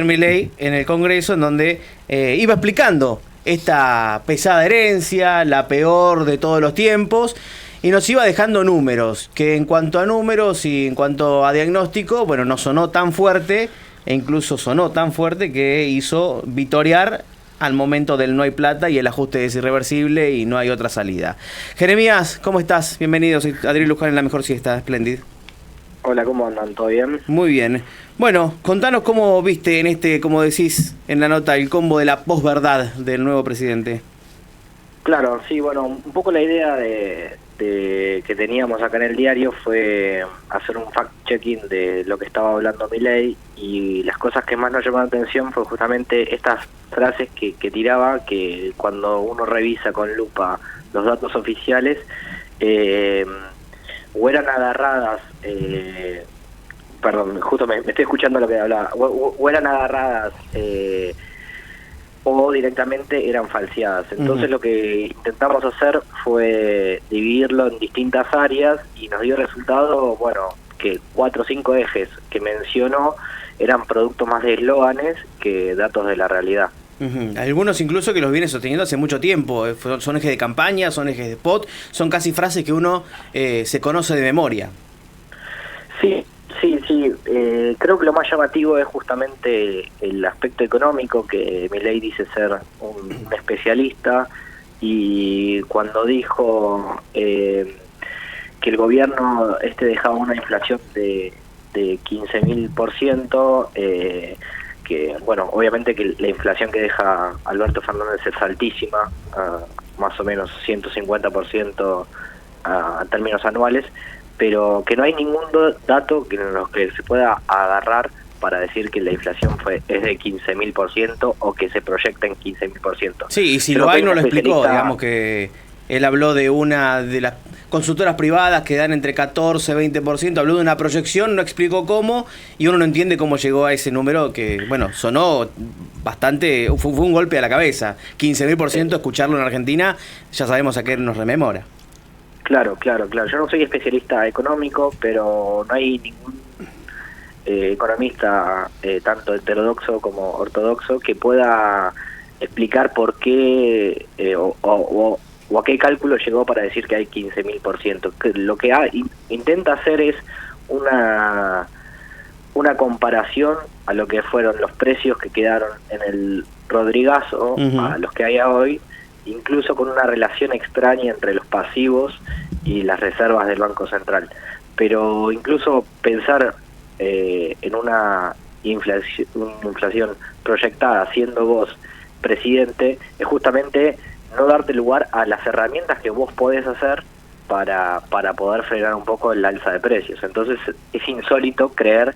Milei en el Congreso, en donde iba explicando esta pesada herencia, la peor de todos los tiempos, y nos iba dejando números, que en cuanto a números y en cuanto a diagnóstico, bueno, no sonó tan fuerte, e incluso sonó tan fuerte que hizo vitorear al momento del no hay plata y el ajuste es irreversible y no hay otra salida. Jeremías, ¿cómo estás? Bienvenido, soy Adriel Luján en La Mejor Siesta, Espléndido. Hola, ¿cómo andan? ¿Todo bien? Muy bien. Bueno, contanos cómo viste en este, como decís en la nota, el combo de la posverdad del nuevo presidente. Claro, sí, bueno, un poco la idea de que teníamos acá en el diario fue hacer un fact-checking de lo que estaba hablando Milei, y las cosas que más nos llamaron la atención fue justamente estas frases que tiraba, que cuando uno revisa con lupa los datos oficiales, o eran agarradas, perdón, justo me estoy escuchando lo que hablaba, o eran agarradas o directamente eran falseadas. Entonces lo que intentamos hacer fue dividirlo en distintas áreas y nos dio resultado, bueno, que 4 o 5 ejes que mencionó eran producto más de eslóganes que datos de la realidad. Algunos incluso que los viene sosteniendo hace mucho tiempo, son ejes de campaña, son ejes de spot, son casi frases que uno se conoce de memoria. Sí, creo que lo más llamativo es justamente el aspecto económico, que Milei dice ser un especialista, y cuando dijo que el gobierno dejaba una inflación de 15.000%, que bueno, obviamente que la inflación que deja Alberto Fernández es altísima, más o menos 150% a términos anuales, pero que no hay ningún dato en los que se pueda agarrar para decir que la inflación es de 15.000% o que se proyecta en 15.000%. Sí, y si lo hay no lo explicó, digamos que él habló de una de las consultoras privadas que dan entre 14 y 20%, habló de una proyección, no explicó cómo, y uno no entiende cómo llegó a ese número que, bueno, sonó bastante, fue un golpe a la cabeza. 15.000%, escucharlo en Argentina, ya sabemos a qué nos rememora. Claro. Yo no soy especialista económico, pero no hay ningún economista, tanto heterodoxo como ortodoxo, que pueda explicar por qué o a qué cálculo llegó para decir que hay 15.000%. Lo que intenta hacer es una comparación a lo que fueron los precios que quedaron en el Rodrigazo, a los que hay hoy, incluso con una relación extraña entre los pasivos y las reservas del Banco Central. Pero incluso pensar en una inflación proyectada siendo vos presidente es justamente no darte lugar a las herramientas que vos podés hacer para poder frenar un poco el alza de precios. Entonces es insólito creer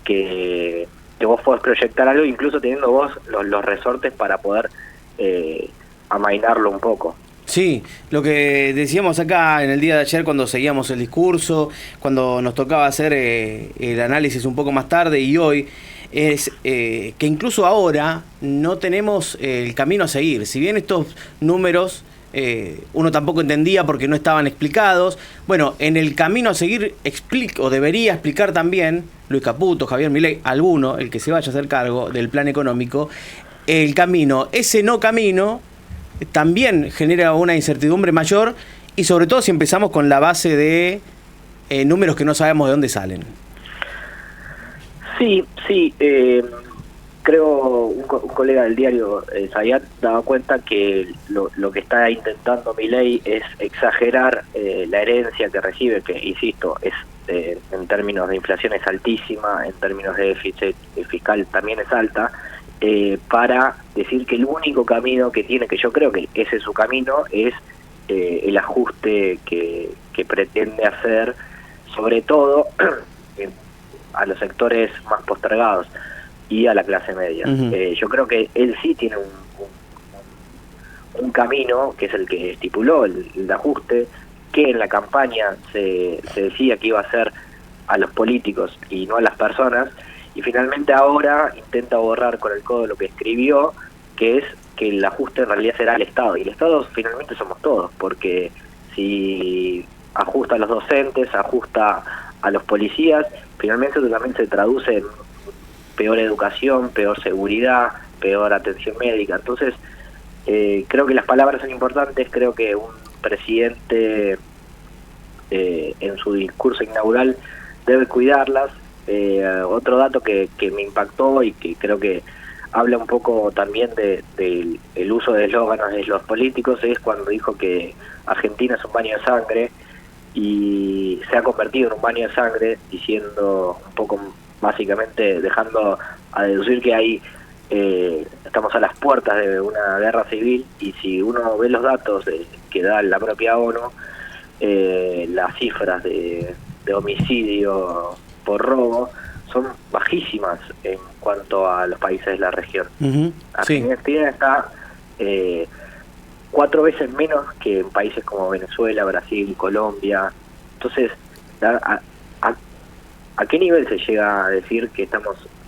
que vos podés proyectar algo, incluso teniendo vos los resortes para poder amainarlo un poco. Sí, lo que decíamos acá en el día de ayer cuando seguíamos el discurso, cuando nos tocaba hacer el análisis un poco más tarde y hoy, es que incluso ahora no tenemos el camino a seguir. Si bien estos números uno tampoco entendía porque no estaban explicados, bueno, en el camino a seguir debería explicar también Luis Caputo, Javier Milei, alguno, el que se vaya a hacer cargo del plan económico, el camino, ese no camino también genera una incertidumbre mayor, y sobre todo si empezamos con la base de números que no sabemos de dónde salen. Sí, creo un colega del diario, Zayat, daba cuenta que lo que está intentando Milei es exagerar la herencia que recibe, que insisto, es en términos de inflación es altísima, en términos de déficit fiscal también es alta, para decir que el único camino que tiene, que yo creo que ese es su camino, es el ajuste que pretende hacer, sobre todo a los sectores más postergados y a la clase media. Yo creo que él sí tiene un camino, que es el que estipuló el ajuste, que en la campaña se decía que iba a ser a los políticos y no a las personas, y finalmente ahora intenta borrar con el codo lo que escribió, que es que el ajuste en realidad será al Estado, y el Estado finalmente somos todos, porque si ajusta a los docentes, ajusta a los policías, finalmente eso también se traduce en peor educación, peor seguridad, peor atención médica. Entonces, creo que las palabras son importantes, creo que un presidente en su discurso inaugural debe cuidarlas. Otro dato que me impactó y que creo que habla un poco también del el uso de eslóganes de los políticos es cuando dijo que Argentina es un baño de sangre, y se ha convertido en un baño de sangre, diciendo un poco, básicamente dejando a deducir que estamos a las puertas de una guerra civil, y si uno ve los datos que da la propia ONU, las cifras de homicidio por robo son bajísimas en cuanto a los países de la región. Argentina está 4 veces menos que en países como Venezuela, Brasil, Colombia. Entonces, ¿a qué nivel se llega a decir que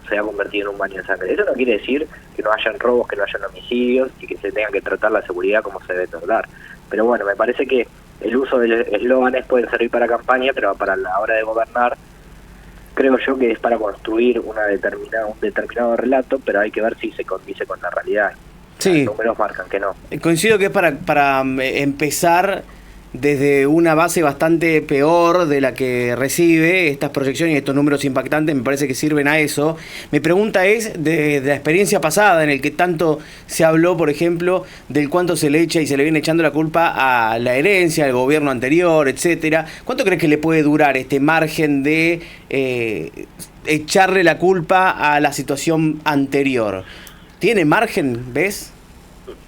se ha convertido en un baño de sangre? Eso no quiere decir que no hayan robos, que no hayan homicidios y que se tenga que tratar la seguridad como se debe tratar. Pero bueno, me parece que el uso de eslóganes puede servir para campaña, pero para la hora de gobernar, creo yo que es para construir un determinado relato, pero hay que ver si se condice con la realidad. Sí. Los números marcan que no. Coincido que es para empezar desde una base bastante peor de la que recibe. Estas proyecciones y estos números impactantes me parece que sirven a eso. Mi pregunta es de la experiencia pasada, en el que tanto se habló, por ejemplo, del cuánto se le echa y se le viene echando la culpa a la herencia, al gobierno anterior, etcétera. ¿Cuánto crees que le puede durar este margen de echarle la culpa a la situación anterior? ¿Tiene margen, ves?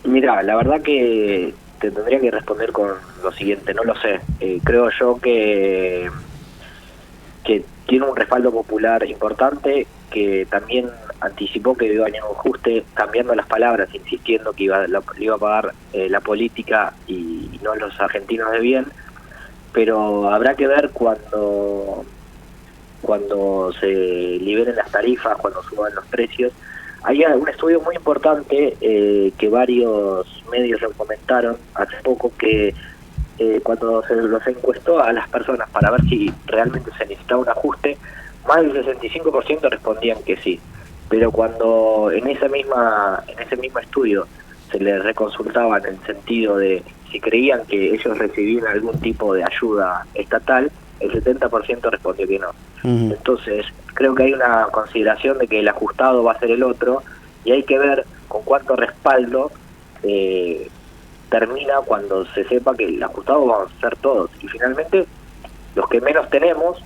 Mira, la verdad que te tendría que responder con lo siguiente, no lo sé. Creo yo que tiene un respaldo popular importante, que también anticipó que iba a venir un ajuste, cambiando las palabras, insistiendo que le iba a pagar la política y no los argentinos de bien. Pero habrá que ver cuando se liberen las tarifas, cuando suban los precios. Hay un estudio muy importante que varios medios lo comentaron hace poco, que cuando se los encuestó a las personas para ver si realmente se necesitaba un ajuste, más del 65% respondían que sí. Pero cuando en ese mismo estudio se les reconsultaba en el sentido de si creían que ellos recibían algún tipo de ayuda estatal, el 70% respondió que no. Entonces, creo que hay una consideración de que el ajustado va a ser el otro, y hay que ver con cuánto respaldo termina cuando se sepa que el ajustado vamos a ser todos. Y finalmente, los que menos tenemos,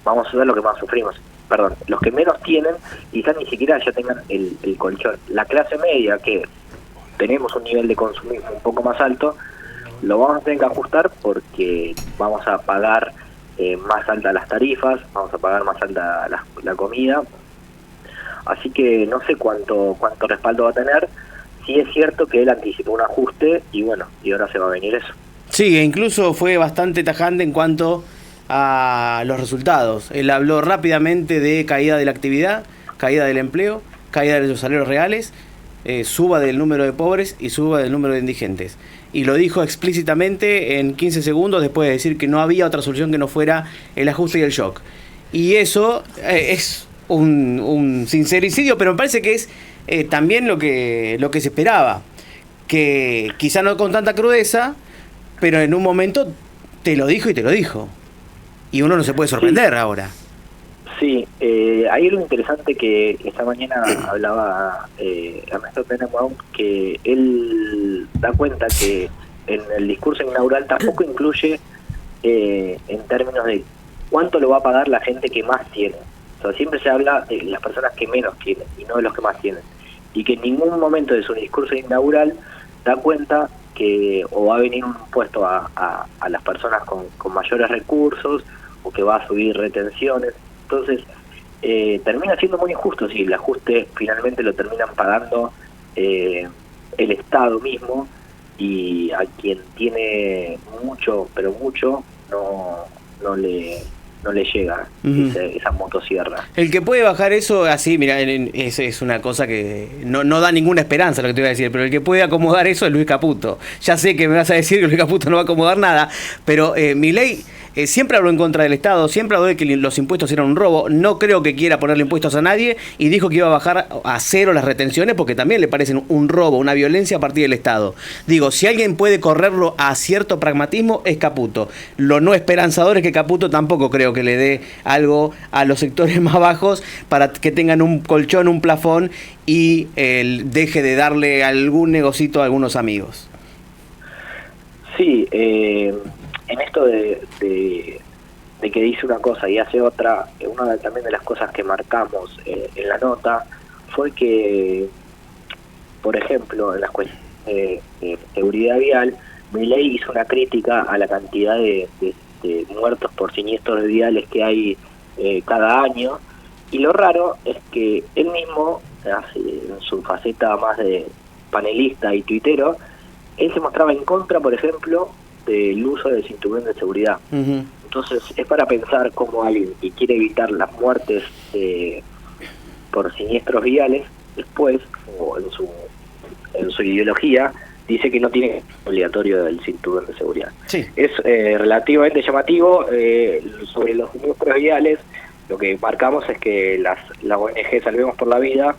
vamos a ser lo que más sufrimos. Perdón, los que menos tienen, quizás ni siquiera ya tengan el colchón. La clase media, que tenemos un nivel de consumismo un poco más alto, lo vamos a tener que ajustar porque vamos a pagar más altas las tarifas, vamos a pagar más alta la comida. Así que no sé cuánto respaldo va a tener. Sí es cierto que él anticipó un ajuste y bueno, y ahora se va a venir eso. Sí, e incluso fue bastante tajante en cuanto a los resultados. Él habló rápidamente de caída de la actividad, caída del empleo, caída de los salarios reales, suba del número de pobres y suba del número de indigentes. Y lo dijo explícitamente en 15 segundos después de decir que no había otra solución que no fuera el ajuste y el shock. Y eso es un sincericidio, pero me parece que es también lo que se esperaba. Que quizá no con tanta crudeza, pero en un momento te lo dijo y te lo dijo. Y uno no se puede sorprender ahora. Sí, hay algo interesante que esta mañana hablaba Ernesto Tenenbaum, que él da cuenta que en el discurso inaugural tampoco incluye en términos de cuánto lo va a pagar la gente que más tiene. O sea, siempre se habla de las personas que menos tienen y no de los que más tienen. Y que en ningún momento de su discurso inaugural da cuenta que o va a venir un impuesto a las personas con mayores recursos, o que va a subir retenciones. Entonces, termina siendo muy injusto si el ajuste finalmente lo terminan pagando el Estado mismo, y a quien tiene mucho, pero mucho, no le llega esa motosierra. El que puede bajar eso así, mira, es una cosa que no da ninguna esperanza lo que te voy a decir, pero el que puede acomodar eso es Luis Caputo. Ya sé que me vas a decir que Luis Caputo no va a acomodar nada, pero Milei siempre habló en contra del Estado, siempre habló de que los impuestos eran un robo, no creo que quiera ponerle impuestos a nadie, y dijo que iba a bajar a cero las retenciones porque también le parecen un robo, una violencia a partir del Estado. Digo, si alguien puede correrlo a cierto pragmatismo es Caputo. Lo no esperanzador es que Caputo tampoco creo que le dé algo a los sectores más bajos para que tengan un colchón, un plafón, y deje de darle algún negocito a algunos amigos. Sí, en esto de que dice una cosa y hace otra, una también de las cosas que marcamos en la nota fue que, por ejemplo, en las cuestiones de seguridad vial, Milei hizo una crítica a la cantidad de muertos por siniestros viales que hay cada año, y lo raro es que él mismo, en su faceta más de panelista y tuitero, él se mostraba en contra, por ejemplo, del uso del cinturón de seguridad. Uh-huh. Entonces es para pensar cómo alguien que quiere evitar las muertes por siniestros viales, después, o en su ideología, dice que no tiene obligatorio el cinturón de seguridad. Sí. Es relativamente llamativo. Sobre los siniestros viales, lo que marcamos es que la ONG Salvemos por la Vida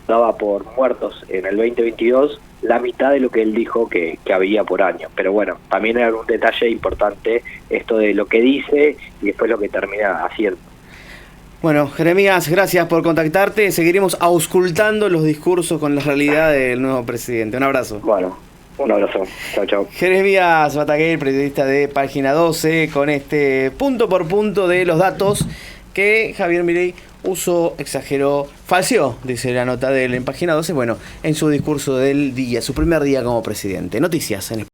daba por muertos en el 2022 la mitad de lo que él dijo que había por año. Pero bueno, también era un detalle importante esto de lo que dice y después lo que termina haciendo. Bueno, Jeremías, gracias por contactarte. Seguiremos auscultando los discursos con la realidad del nuevo presidente. Un abrazo. Bueno, un abrazo. Chao, chao. Jeremías Bataguer, periodista de Página 12, con este punto por punto de los datos que Javier Milei usó, exageró, falseó, dice la nota de él en Página 12, bueno, en su discurso del día, su primer día como presidente. Noticias en